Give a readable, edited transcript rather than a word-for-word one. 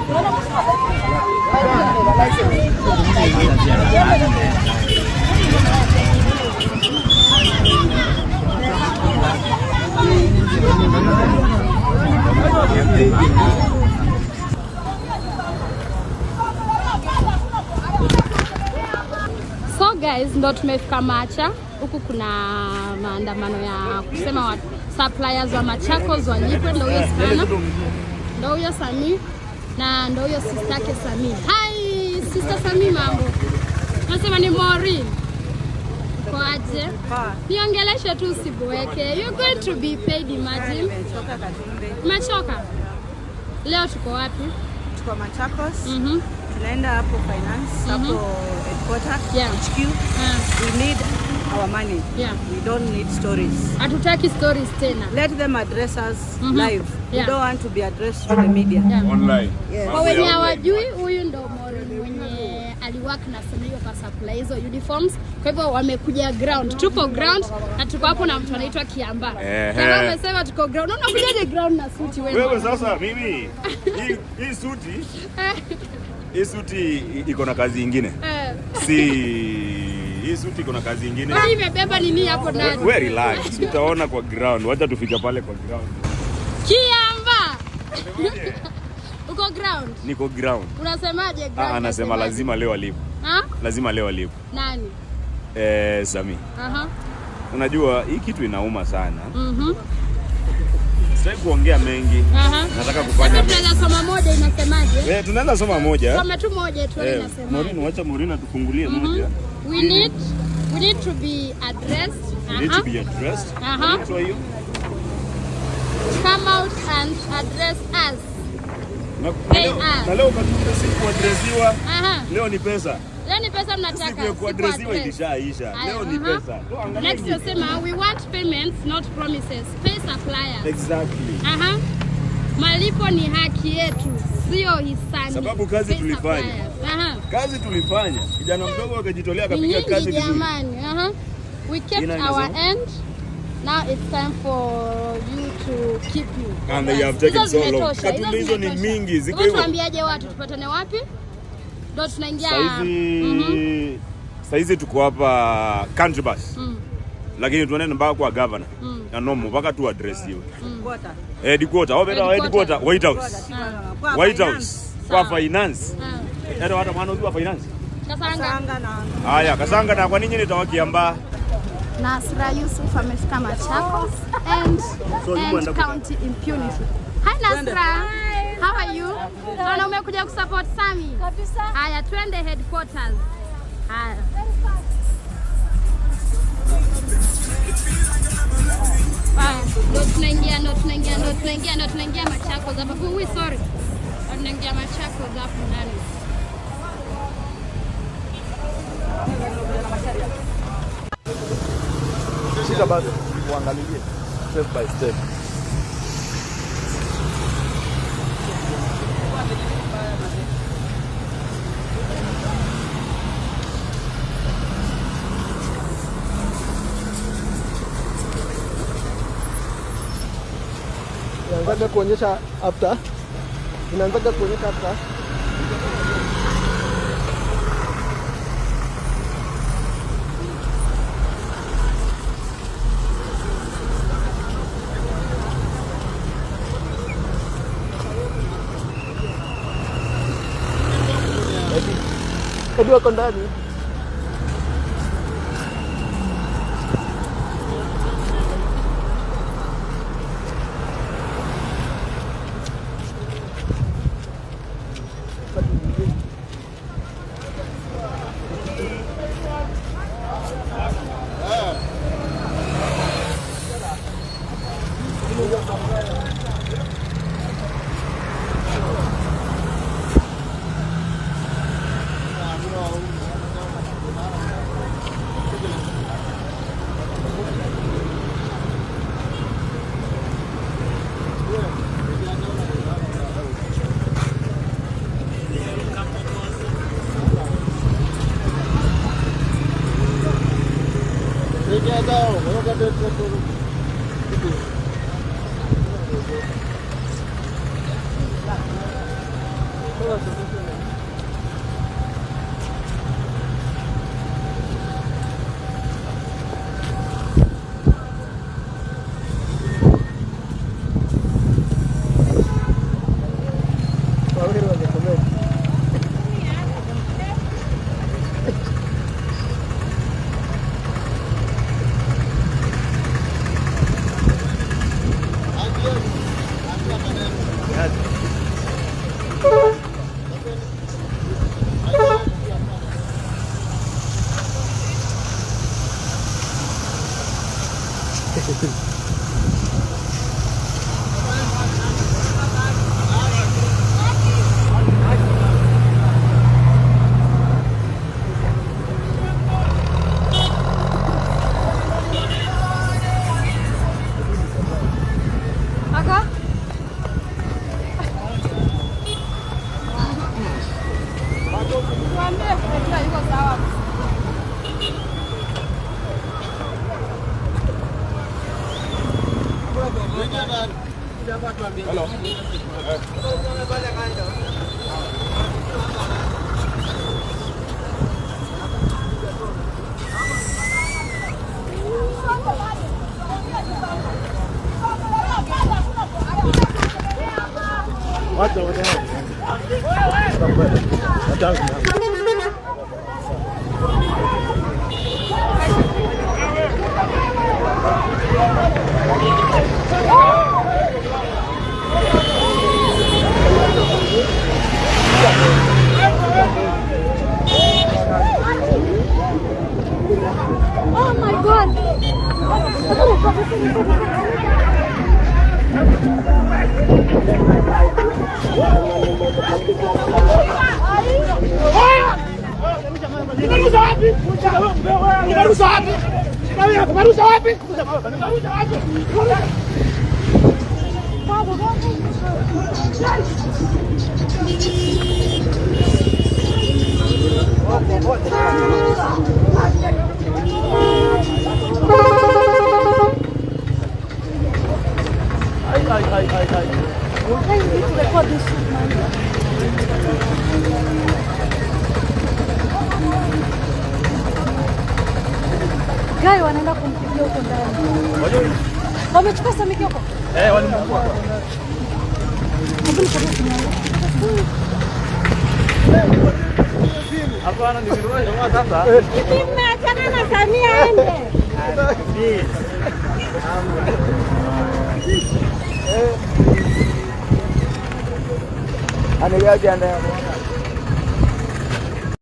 So guys, ndo tumefika Macha. Huku kuna maandamano ya kusema suppliers wa Machakos walipwe. Ndo huyo Spana, ndo huyo Sami, na ndo huyo sister yake Sami. Hi sister Sami, mambo? Nasema ni Maureen. Kwa aje? Niongeleshe tu usiboeke. You're going to be paid, imagine. Machoka. Leo tuko wapi? Tuko Machakos. Tunaenda hapo finance, hapo headquarters, HQ. We need our money. We don't need stories. Hatutaki stories tena. Let them address us live. We don't want to be addressed to the media. Online. Kwa wenye hawajui, huyu ndo Maureen mwenye aliwork na Samiyo kwa supply hizo uniforms. Kwa hivyo wamekuja ground. Tuko ground na tuko hapo na mtu anaitwa Kiamba. Kiamba amesema tuko ground. Unakujaje ground na suti wewe? Wewe sasa mimi hii suti iko na kazi nyingine. Hii suti iko na kazi nyingine. Wewe imebeba nini hapo ndani? Wewe relax. Utaona kwa ground. Wacha tufike pale kwa ground. Kiamba. Uko ground? Niko ground. Unasemaje ground? Anasema lazima leo alipo. Lazima leo alipo. Nani? Sami. Unajua hii kitu inauma sana. Sitaki kuongea mengi. Nataka kufanya. Tunaweza soma moja, inasemaje? Tunaweza soma moja. Soma tu moja tu, inasemaje? Maureen, wacha Maureen atufungulie moja. We need to be addressed. We need to be addressed. What are you? Come out and address us. Na leo katuta siku kuadresiwa. Leo ni pesa. Leo ni pesa mnataka. Siku kuadresiwa ilishaisha. Leo ni pesa. Next yosema we want payments not promises. Pay suppliers. Exactly. Malipo ni haki yetu, sio hisani. Sababu kazi tulifanya. Kazi tulifanya. Kijana mdogo akajitolea akapiga kazi vizuri. Jamani, we kept our end. Now it's time for you to keep you. And they have taken so long. Katunda hizo ni mingi. Ziko hivyo. Tuambiaje watu tupatane wapi? Ndio tunaingia. Saizi tuko hapa country bus. Lakini tunaenda mpaka kwa governor. Na nomo mpaka tu address hiyo. Headquarter. Headquarter. White House. White House. Kwa finance. Ndio hata mwana wa finance. Kasanga. Haya, Kasanga na kwa nini nitawaki Kiamba? Nasra Yusuf amefika Machakos and county impunity. Hi Nasra. Hi. How are you? Tunaona umekuja kusupport Sami. Kabisa. Haya, twende headquarters. Haya. Ndo tunaingia Machakos hapa. Sorry. Tunaingia Machakos hapo ndani. Shika bado uangalilie step by step. Inaanza kuonyesha after. Inaanza kuonyesha after. Hebu wako ndani. Oh my God! Guy wanaenda kumpigia huko ndani. Wamechukua samaki huko? Walimchukua. Hapana nilinunua jamaa sasa. Nimeachana na Samia aende. Anayaje anda.